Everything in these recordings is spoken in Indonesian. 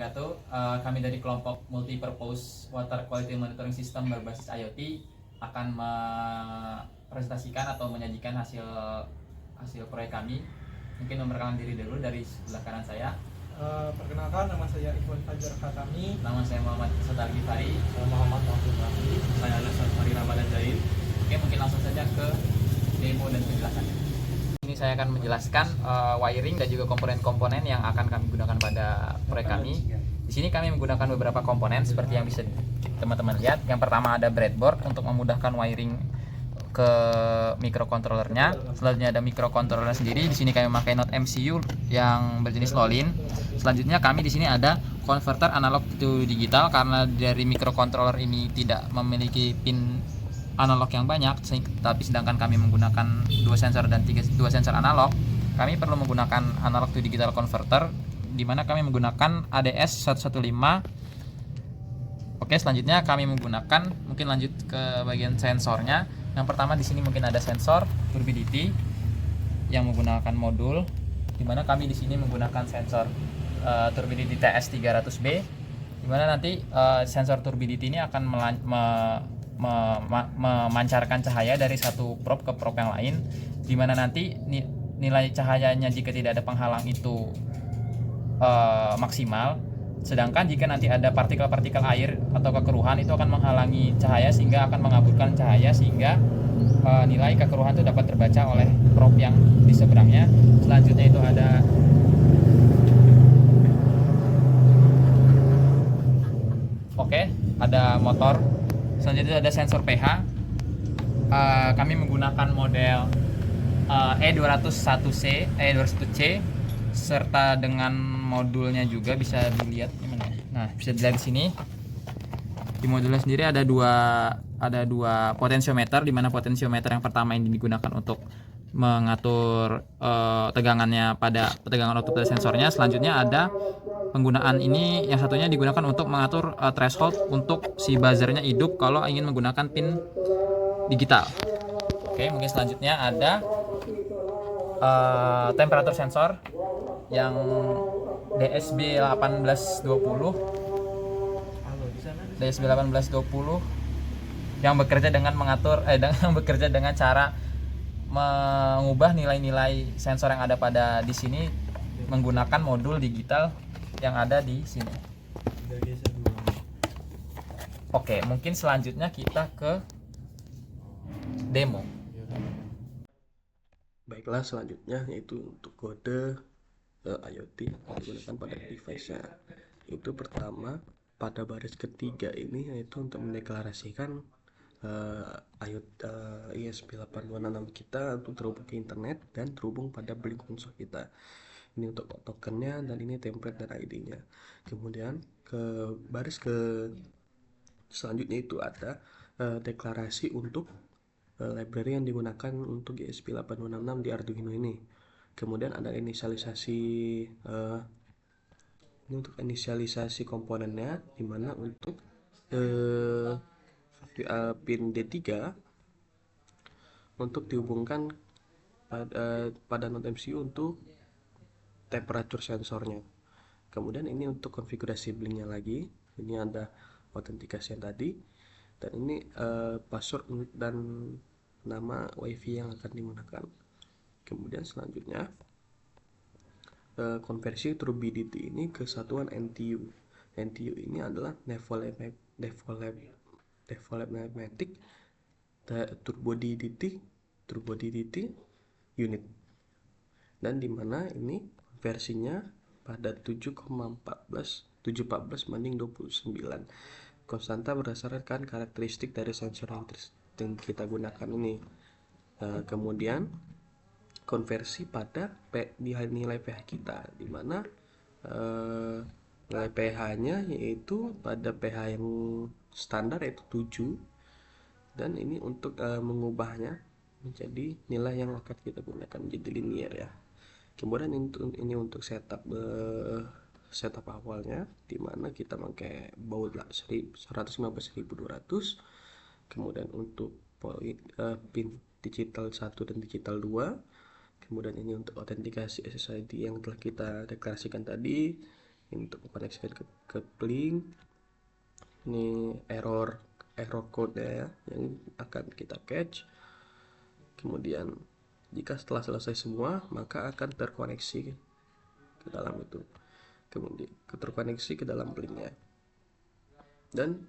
wabarakatuh. Kami dari kelompok Multipurpose Water Quality Monitoring System berbasis IoT akan mempresentasikan atau menyajikan hasil proyek kami. Mungkin memperkenalkan diri dulu dari sebelah kanan saya. Perkenalkan, nama saya Ikhwan Fajar Khatami. Nama saya Muhammad Satar Gifari. Saya Muhammad Taufik Rafi. Saya Alasan Fahri Ramadan Zain. Oke, mungkin langsung saja ke demo dan penjelasannya. Ini saya akan menjelaskan wiring dan juga komponen-komponen yang akan kami gunakan pada proyek kami. Di sini kami menggunakan beberapa komponen seperti yang bisa teman-teman lihat. Yang pertama ada breadboard untuk memudahkan wiring ke microcontrollernya. Selanjutnya ada microcontroller sendiri. Di sini kami memakai Node MCU yang berjenis low-in. Selanjutnya kami di sini ada converter analog to digital karena dari microcontroller ini tidak memiliki pin analog yang banyak, tapi sedangkan kami menggunakan dua sensor analog, kami perlu menggunakan analog to digital converter, di mana kami menggunakan ADS 115. Oke, selanjutnya kami menggunakan, mungkin lanjut ke bagian sensornya. Yang pertama di sini mungkin ada sensor turbidity yang menggunakan modul, di mana kami di sini menggunakan sensor turbidity TS300B, di mana nanti sensor turbidity ini akan memancarkan cahaya dari satu probe ke probe yang lain, di mana nanti nilai cahayanya jika tidak ada penghalang itu maksimal, sedangkan jika nanti ada partikel-partikel air atau kekeruhan itu akan menghalangi cahaya sehingga akan mengaburkan cahaya, sehingga nilai kekeruhan itu dapat terbaca oleh probe yang di seberangnya. Selanjutnya itu ada ada motor. Selanjutnya ada sensor pH. Kami menggunakan model E201C, E201C serta dengan modulnya juga bisa dilihat gimana. Nah, bisa dilihat di sini. Di modulnya sendiri ada dua potensiometer, di mana potensiometer yang pertama ini digunakan untuk mengatur tegangannya pada tegangan output pada sensornya. Selanjutnya ada penggunaan ini, yang satunya digunakan untuk mengatur threshold untuk si buzzernya hidup kalau ingin menggunakan pin digital. Oke, mungkin selanjutnya ada temperatur sensor yang DSB 1820 yang bekerja dengan bekerja dengan cara mengubah nilai-nilai sensor yang ada pada di sini menggunakan modul digital yang ada di sini. Oke, mungkin selanjutnya kita ke demo. Baiklah, selanjutnya yaitu untuk kode IoT yang digunakan pada device-nya. Itu pertama pada baris ketiga ini yaitu untuk mendeklarasikan IoT ESP8266 kita untuk terhubung ke internet dan terhubung pada Blink konsol kita. Ini untuk tokennya dan ini template dan ID-nya. Kemudian ke baris ke selanjutnya itu ada deklarasi untuk library yang digunakan untuk ESP8266 di Arduino ini. Kemudian ada inisialisasi ini untuk inisialisasi komponennya, dimana untuk pin D3 untuk dihubungkan pada node MCU untuk temperatur sensornya. Kemudian ini untuk konfigurasi blinknya lagi, ini ada autentikasi yang tadi, dan ini password dan nama wifi yang akan digunakan. Kemudian selanjutnya konversi turbidity ini ke satuan NTU. NTU ini adalah Nevolematic turbidity unit, dan dimana ini versinya pada 7,14 banding 29. Konstanta berdasarkan karakteristik dari sensor yang kita gunakan ini. Kemudian konversi pada nilai pH kita, dimana nilai pH-nya yaitu pada pH yang standar yaitu 7, dan ini untuk mengubahnya menjadi nilai yang akan kita gunakan menjadi linear ya. Kemudian ini untuk setup awalnya, dimana kita pakai baud 115.200. Kemudian untuk pin digital 1 dan digital 2. Kemudian ini untuk autentikasi SSID yang telah kita deklarasikan tadi. Ini untuk mengkoneksikan ke blink. Ini error code ya yang akan kita catch. Kemudian jika setelah selesai semua, maka akan terkoneksi ke dalam itu, kemudian terkoneksi ke dalam blinknya, dan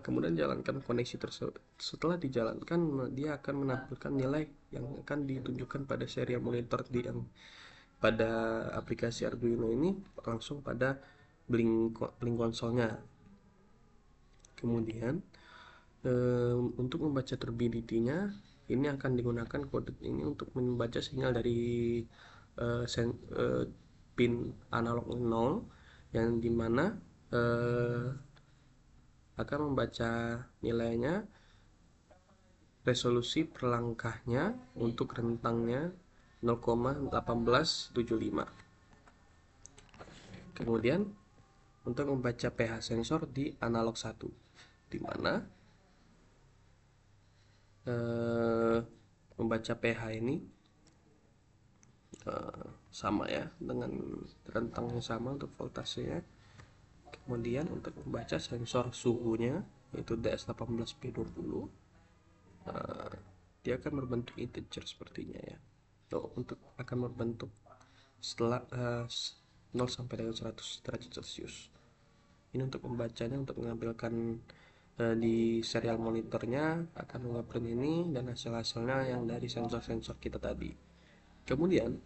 kemudian jalankan koneksi tersebut. Setelah dijalankan, dia akan menampilkan nilai yang akan ditunjukkan pada serial monitor pada aplikasi Arduino ini langsung pada blink konsolnya. Kemudian untuk membaca turbidity-nya, ini akan digunakan kode ini untuk membaca sinyal dari pin analog 0, yang dimana akan membaca nilainya, resolusi per langkahnya untuk rentangnya 0,1875. Kemudian untuk membaca pH sensor di analog 1, di mana membaca pH ini sama ya, dengan rentang yang sama untuk voltasenya. Kemudian untuk membaca sensor suhunya, yaitu DS18P20, dia akan berbentuk integer sepertinya ya. Untuk akan berbentuk setelah 0 sampai dengan 100 derajat Celcius. Ini untuk membacanya, untuk mengambilkan di serial monitornya akan mengeprint ini, dan hasilnya yang dari sensor-sensor kita tadi. Kemudian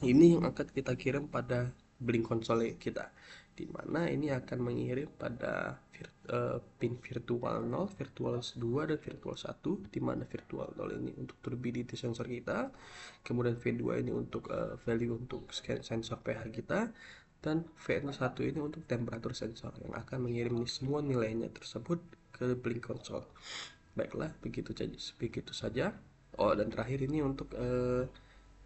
ini yang akan kita kirim pada blink konsol kita, dimana ini akan mengirim pada pin virtual 0, virtual 2, dan virtual 1, dimana virtual 0 ini untuk turbidity sensor kita, kemudian V2 ini untuk value untuk sensor pH kita, dan V1 ini untuk temperatur sensor, yang akan mengirim semua nilainya tersebut ke blink konsol. Baiklah, begitu saja. Dan terakhir ini untuk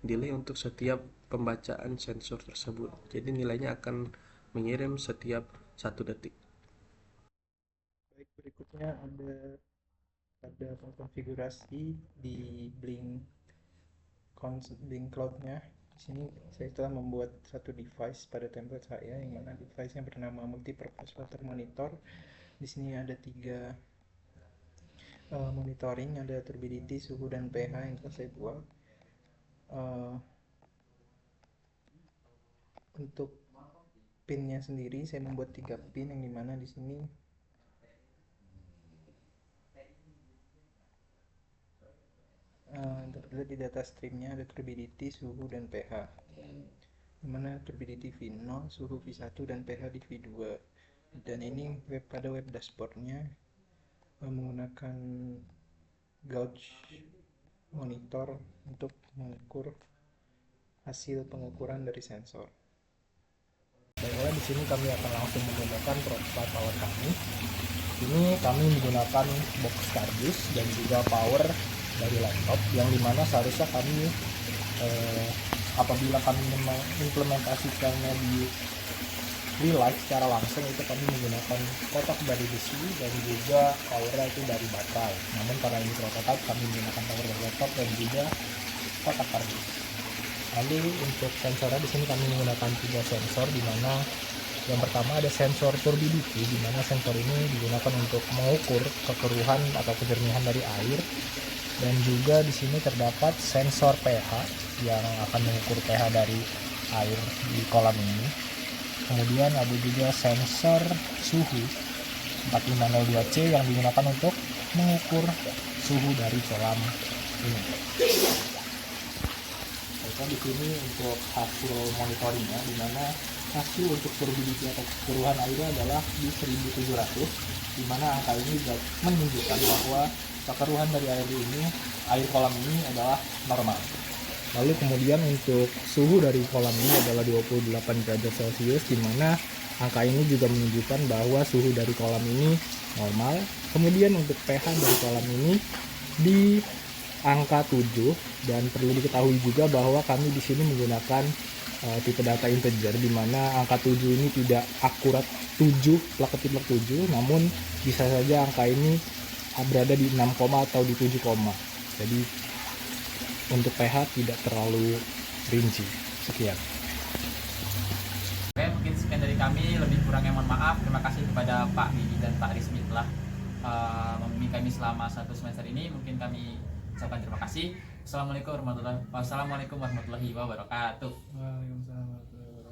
delay untuk setiap pembacaan sensor tersebut. Jadi nilainya akan mengirim setiap 1 detik. Baik, berikutnya ada konfigurasi di blink cloud-nya. Di sini saya telah membuat satu device pada template saya, yang mana device-nya bernama multipurpose water monitor. Di sini ada 3 monitoring, ada turbidity, suhu, dan pH yang telah saya buat. Untuk pinnya sendiri saya membuat 3 pin, yang dimana di sini terlihat di data streamnya ada turbidity, suhu, dan pH, dimana turbidity V0, suhu V1, dan pH di V2. Dan ini pada web dashboardnya menggunakan gauge monitor untuk mengukur hasil pengukuran dari sensor. Baiklah, di sini kami akan langsung menggunakan profile power kami. Ini kami menggunakan box kardus dan juga power dari laptop, yang dimana seharusnya kami apabila kami mengimplementasikannya di real life secara langsung, itu kami menggunakan kotak dari besi dan juga powernya itu dari baterai. Namun karena ini prototype, kami menggunakan power dari laptop dan juga kotak kardus. Lalu untuk sensornya di sini kami menggunakan 3 sensor, di mana yang pertama ada sensor turbidity, di mana sensor ini digunakan untuk mengukur kekeruhan atau kejernihan dari air, dan juga di sini terdapat sensor pH yang akan mengukur pH dari air di kolam ini. Kemudian ada juga sensor suhu 4502C yang digunakan untuk mengukur suhu dari kolam ini. Di sini untuk hasil monitoringnya, di mana hasil untuk turbidity atau kekeruhan airnya adalah di 1700, di mana angka ini menunjukkan bahwa kekeruhan dari air kolam ini adalah normal. Lalu kemudian untuk suhu dari kolam ini adalah 28 derajat Celcius, di mana angka ini juga menunjukkan bahwa suhu dari kolam ini normal. Kemudian untuk pH dari kolam ini di angka 7, dan perlu diketahui juga bahwa kami di sini menggunakan tipe data integer, di mana angka 7 ini tidak akurat 7 plak ketik 7, namun bisa saja angka ini berada di 6, atau di 7, jadi untuk pH tidak terlalu rinci. Sekian. kepada Pak Bibi dan Pak Rizmi telah membimbing kami selama 1 semester ini. Mungkin kami ucapkan terima kasih. Wassalamualaikum warahmatullahi wabarakatuh. Waalaikumsalam warahmatullahi wabarakatuh.